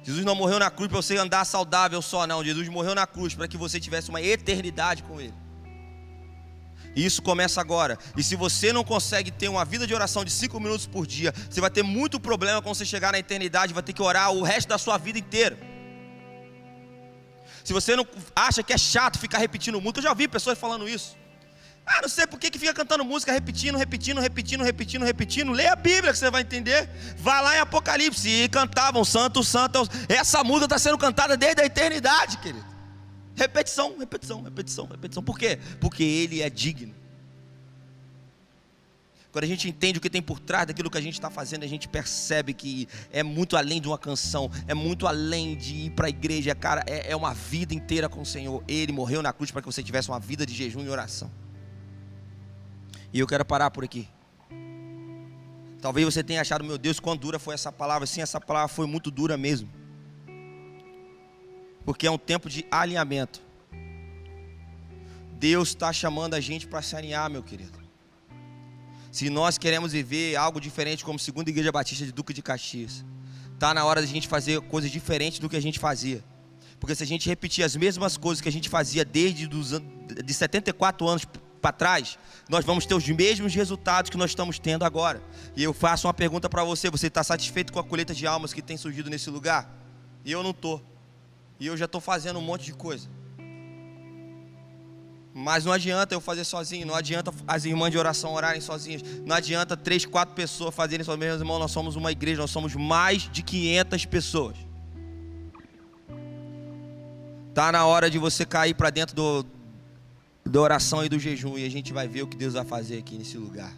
Jesus não morreu na cruz para você andar saudável só, não. Jesus morreu na cruz para que você tivesse uma eternidade com Ele. E isso começa agora. E se você não consegue ter uma vida de oração de 5 minutos por dia, você vai ter muito problema quando você chegar na eternidade. Vai ter que orar o resto da sua vida inteira. Se você não acha que é chato ficar repetindo música, eu já ouvi pessoas falando isso. Ah, não sei por que fica cantando música repetindo. Lê a Bíblia que você vai entender. Vai lá em Apocalipse e cantavam santo, santo. Essa música está sendo cantada desde a eternidade, querido. Repetição. Por quê? Porque Ele é digno. Quando a gente entende o que tem por trás daquilo que a gente está fazendo, a gente percebe que é muito além de uma canção, é muito além de ir para a igreja, cara, é uma vida inteira com o Senhor. Ele morreu na cruz para que você tivesse uma vida de jejum e oração. E eu quero parar por aqui. Talvez você tenha achado: meu Deus, quão dura foi essa palavra. Sim, essa palavra foi muito dura mesmo. Porque é um tempo de alinhamento. Deus está chamando a gente para se alinhar, meu querido. Se nós queremos viver algo diferente como Segunda Igreja Batista de Duque de Caxias, está na hora de a gente fazer coisas diferentes do que a gente fazia. Porque se a gente repetir as mesmas coisas que a gente fazia desde de 74 anos para trás, nós vamos ter os mesmos resultados que nós estamos tendo agora. E eu faço uma pergunta para você: você está satisfeito com a colheita de almas que tem surgido nesse lugar? E eu não estou. E eu já estou fazendo um monte de coisa. Mas não adianta eu fazer sozinho. Não adianta as irmãs de oração orarem sozinhas. Não adianta 3, 4 pessoas fazerem sozinhas. Meus irmãos, nós somos uma igreja. Nós somos mais de 500 pessoas. Está na hora de você cair para dentro da oração e do jejum. E a gente vai ver o que Deus vai fazer aqui nesse lugar.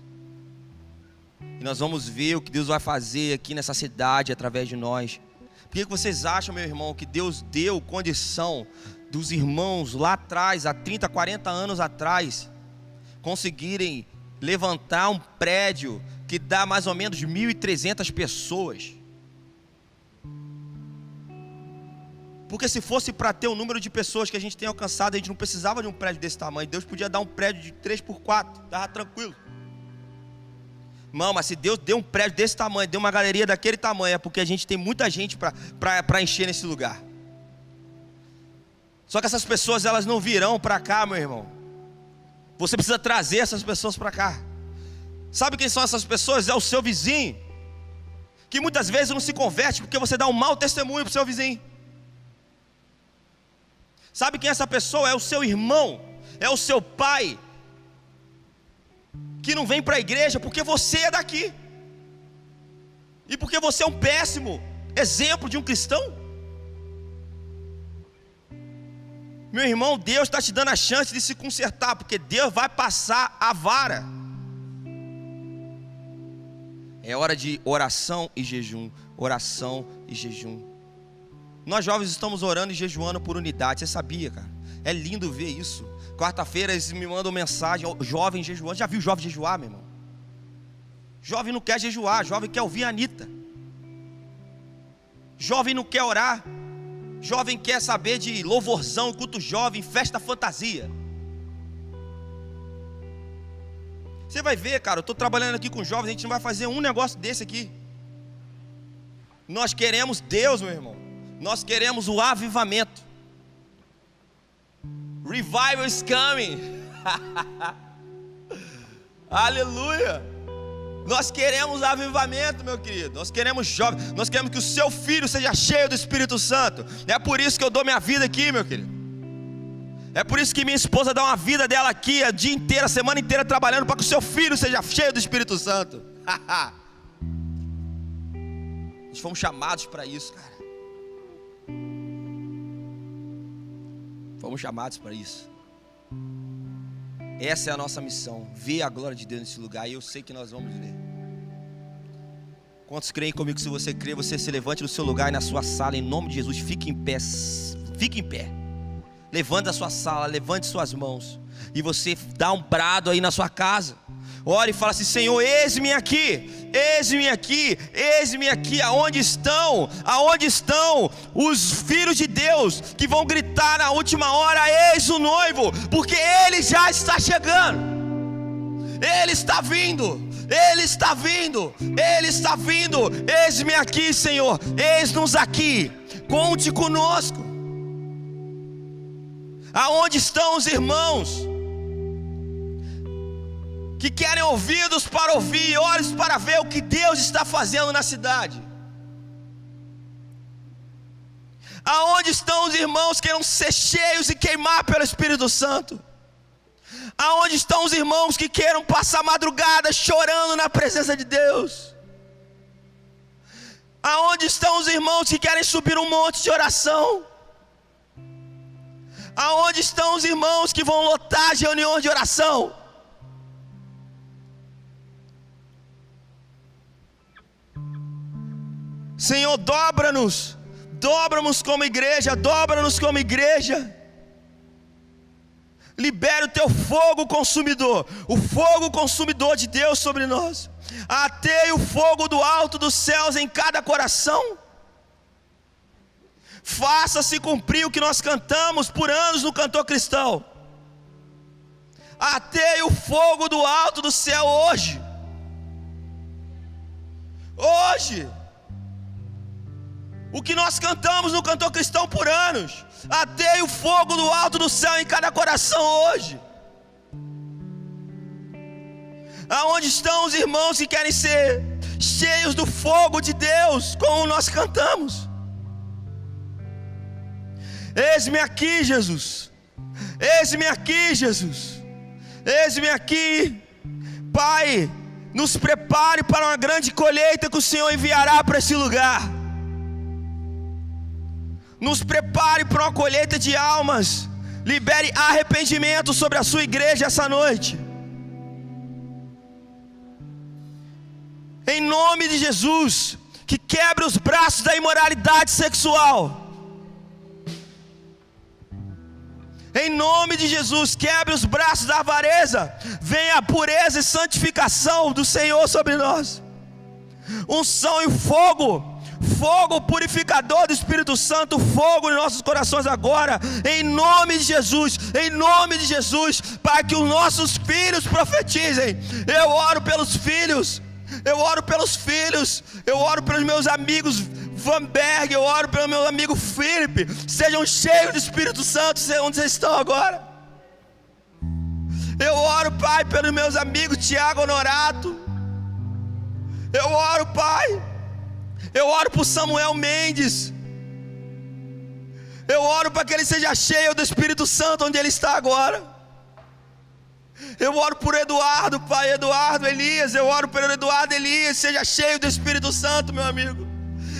E nós vamos ver o que Deus vai fazer aqui nessa cidade através de nós. Por que vocês acham, meu irmão, que Deus deu condição dos irmãos lá atrás, há 30, 40 anos atrás, conseguirem levantar um prédio que dá mais ou menos 1.300 pessoas. Porque se fosse para ter o número de pessoas que a gente tem alcançado, a gente não precisava de um prédio desse tamanho. Deus podia dar um prédio de 3x4, estava tranquilo. Não, mas se Deus deu um prédio desse tamanho, deu uma galeria daquele tamanho, é porque a gente tem muita gente para encher nesse lugar. Só que essas pessoas, elas não virão para cá, meu irmão. Você precisa trazer essas pessoas para cá. Sabe quem são essas pessoas? É o seu vizinho, que muitas vezes não se converte porque você dá um mau testemunho para o seu vizinho. Sabe quem é essa pessoa? É o seu irmão, é o seu pai, que não vem para a igreja porque você é daqui, e porque você é um péssimo exemplo de um cristão. Meu irmão, Deus está te dando a chance de se consertar, porque Deus vai passar a vara. É hora de oração e jejum, oração e jejum. Nós jovens estamos orando e jejuando por unidade. Você sabia, cara? É lindo ver isso. Quarta-feira eles me mandam mensagem, jovem jejuando. Já viu jovem jejuar, meu irmão? Jovem não quer jejuar, jovem quer ouvir a Anitta. Jovem não quer orar. Jovem quer saber de louvorzão, culto jovem, festa fantasia. Você vai ver, cara, eu estou trabalhando aqui com jovens, a gente não vai fazer um negócio desse aqui. Nós queremos Deus, meu irmão. Nós queremos o avivamento. Revival is coming. Aleluia. Nós queremos avivamento, meu querido. Nós queremos jovens. Nós queremos que o seu filho seja cheio do Espírito Santo. É por isso que eu dou minha vida aqui, meu querido. É por isso que minha esposa dá uma vida dela aqui, a dia inteiro, a semana inteira trabalhando para que o seu filho seja cheio do Espírito Santo. Nós fomos chamados para isso, cara. Fomos chamados para isso. Essa é a nossa missão. Ver a glória de Deus nesse lugar. E eu sei que nós vamos ver. Quantos creem comigo? Se você crê, você se levante no seu lugar e na sua sala, em nome de Jesus. Fique em pé. Fique em pé. Levante a sua sala, levante suas mãos. E você dá um brado aí na sua casa. Ore e fala assim: Senhor, eis-me aqui. Eis-me aqui, eis-me aqui. Aonde estão os filhos de Deus que vão gritar na última hora: eis o noivo, porque ele já está chegando. Ele está vindo. Ele está vindo. Ele está vindo. Eis-me aqui, Senhor. Eis-nos aqui. Conte conosco. Aonde estão os irmãos que querem ouvidos para ouvir, olhos para ver o que Deus está fazendo na cidade? Aonde estão os irmãos que querem ser cheios e queimar pelo Espírito Santo? Aonde estão os irmãos que queiram passar madrugada chorando na presença de Deus? Aonde estão os irmãos que querem subir um monte de oração? Aonde estão os irmãos que vão lotar as reuniões de oração? Senhor, dobra-nos como igreja, dobra-nos como igreja. Libere o teu fogo consumidor, o fogo consumidor de Deus sobre nós. Ateie o fogo do alto dos céus em cada coração. Faça-se cumprir o que nós cantamos por anos no Cantor Cristão. Ateie o fogo do alto do céu hoje. Hoje. O que nós cantamos no Cantor Cristão por anos. Ateie o fogo do alto do céu em cada coração hoje. Aonde estão os irmãos que querem ser cheios do fogo de Deus, como nós cantamos? Eis-me aqui, Jesus. Eis-me aqui, Jesus. Eis-me aqui. Pai, nos prepare para uma grande colheita que o Senhor enviará para esse lugar. Nos prepare para uma colheita de almas. Libere arrependimento sobre a sua igreja essa noite. Em nome de Jesus, que quebre os braços da imoralidade sexual. Em nome de Jesus, quebre os braços da avareza. Venha a pureza e santificação do Senhor sobre nós. Unção e fogo. Fogo purificador do Espírito Santo. Fogo em nossos corações agora. Em nome de Jesus. Em nome de Jesus. Para que os nossos filhos profetizem. Eu oro pelos filhos. Eu oro pelos filhos. Eu oro pelos meus amigos Vanberg, eu oro pelo meu amigo Felipe. Sejam cheios do Espírito Santo, onde vocês estão agora. Eu oro, Pai, pelos meus amigos Tiago Honorato. Eu oro, Pai. Eu oro por Samuel Mendes. Eu oro para que ele seja cheio do Espírito Santo onde ele está agora. Eu oro por Eduardo, Pai, Eduardo Elias. Eu oro pelo Eduardo Elias. Seja cheio do Espírito Santo, meu amigo.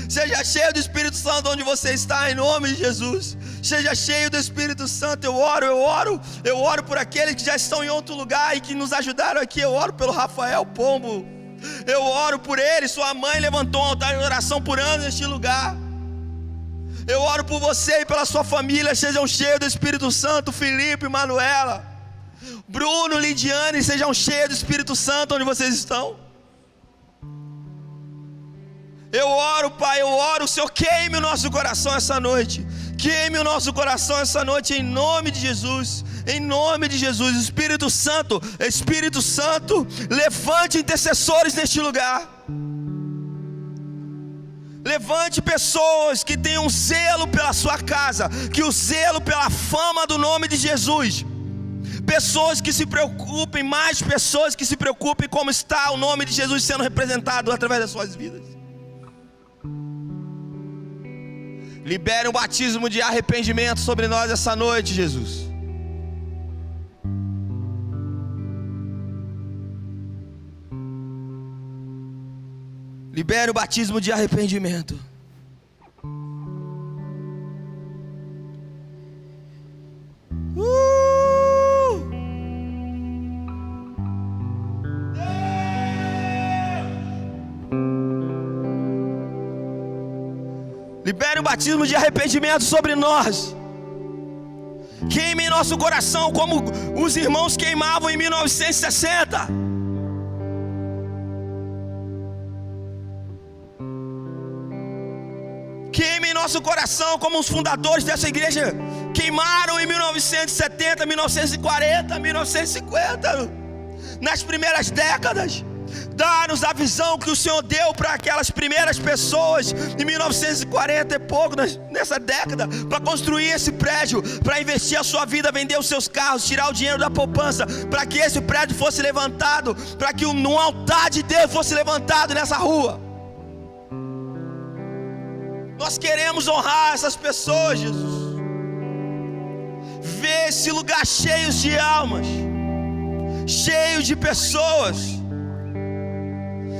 Seja cheio do Espírito Santo onde você está, em nome de Jesus. Seja cheio do Espírito Santo. Eu oro por aqueles que já estão em outro lugar e que nos ajudaram aqui. Eu oro pelo Rafael Pombo. Eu oro por ele. Sua mãe levantou um altar de oração por anos neste lugar. Eu oro por você e pela sua família. Sejam cheios do Espírito Santo. Felipe, Manuela, Bruno, Lidiane, sejam cheios do Espírito Santo onde vocês estão. Eu oro, Pai, eu oro, o Senhor queime o nosso coração essa noite. Queime o nosso coração essa noite em nome de Jesus. Em nome de Jesus. Espírito Santo, levante intercessores neste lugar. Levante pessoas que tenham zelo pela sua casa, que o zelo pela fama do nome de Jesus. Pessoas que se preocupem, mais pessoas que se preocupem como está o nome de Jesus sendo representado através das suas vidas. Libere um batismo de arrependimento sobre nós essa noite, Jesus. Libere o batismo de arrependimento. Libere o batismo de arrependimento sobre nós. Queime em nosso coração como os irmãos queimavam em 1960. Queime em nosso coração como os fundadores dessa igreja queimaram em 1970, 1940, 1950. Nas primeiras décadas. Dá-nos a visão que o Senhor deu para aquelas primeiras pessoas em 1940 e pouco, nessa década, para construir esse prédio, para investir a sua vida, vender os seus carros, tirar o dinheiro da poupança, para que esse prédio fosse levantado, para que um altar de Deus fosse levantado nessa rua. Nós queremos honrar essas pessoas, Jesus. Ver esse lugar cheio de almas, cheio de pessoas.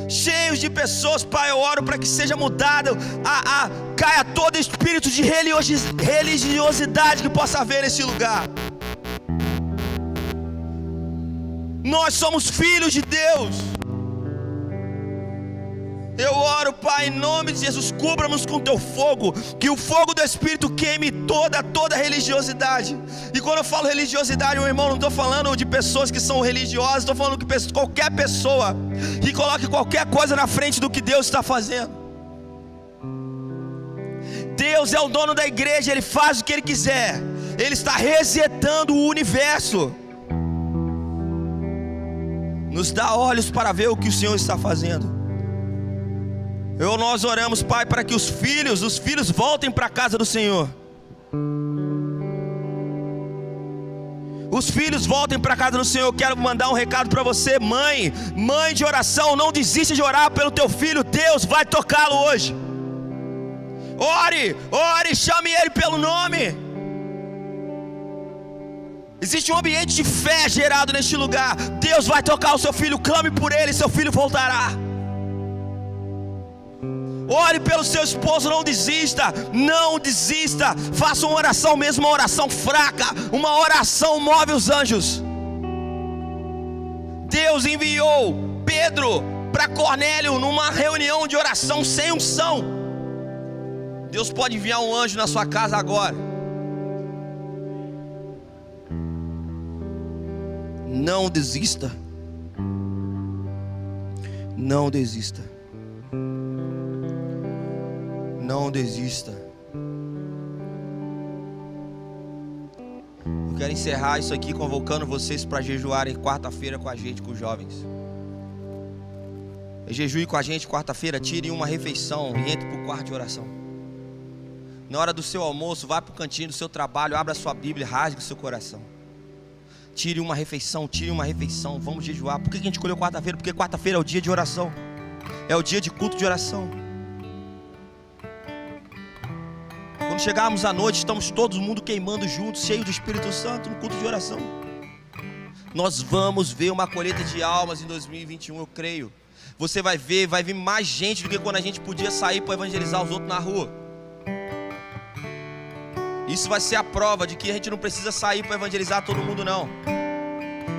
Cheios de pessoas, Pai, eu oro para que seja mudado, caia todo espírito de religiosidade que possa haver nesse lugar. Nós somos filhos de Deus. Eu oro, Pai, em nome de Jesus, cubra-nos com teu fogo, que o fogo do Espírito queime toda religiosidade. E quando eu falo religiosidade, meu irmão, não estou falando de pessoas que são religiosas, estou falando que qualquer pessoa que coloque qualquer coisa na frente do que Deus está fazendo. Deus é o dono da igreja, Ele faz o que Ele quiser, Ele está resetando o universo. Nos dá olhos para ver o que o Senhor está fazendo. Nós oramos, Pai, para que os filhos voltem para a casa do Senhor. Os filhos voltem para a casa do Senhor. Eu quero mandar um recado para você, mãe de oração. Não desista de orar pelo teu filho. Deus vai tocá-lo hoje. Ore, chame ele pelo nome. Existe um ambiente de fé gerado neste lugar. Deus vai tocar o seu filho. Clame por ele, seu filho voltará. Ore pelo seu esposo, não desista. Faça uma oração, mesmo uma oração fraca. Uma oração move os anjos. Deus enviou Pedro para Cornélio numa reunião de oração sem unção. Deus pode enviar um anjo na sua casa agora. Não desista. Não desista. Não desista. Eu quero encerrar isso aqui convocando vocês para jejuarem quarta-feira com a gente, com os jovens. Jejue com a gente quarta-feira, tire uma refeição e entre para o quarto de oração. Na hora do seu almoço, vá para o cantinho do seu trabalho, abra a sua Bíblia, rasgue o seu coração. Tire uma refeição, vamos jejuar. Por que a gente escolheu quarta-feira? Porque quarta-feira é o dia de oração. É o dia de culto de oração. Quando chegarmos à noite, estamos todo mundo queimando juntos, cheio do Espírito Santo, no culto de oração. Nós vamos ver uma colheita de almas em 2021, eu creio. Você vai ver, vai vir mais gente do que quando a gente podia sair para evangelizar os outros na rua. Isso vai ser a prova de que a gente não precisa sair para evangelizar todo mundo, não.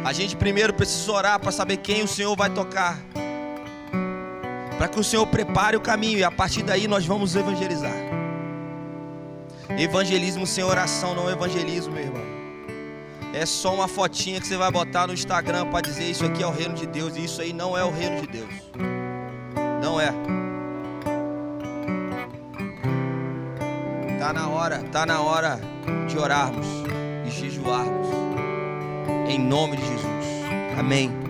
A gente primeiro precisa orar para saber quem o Senhor vai tocar, para que o Senhor prepare o caminho, e a partir daí nós vamos evangelizar. Evangelismo sem oração não é evangelismo, meu irmão. É só uma fotinha que você vai botar no Instagram para dizer isso aqui é o reino de Deus, e isso aí não é o reino de Deus. Não é. Tá na hora de orarmos e jejuarmos em nome de Jesus. Amém.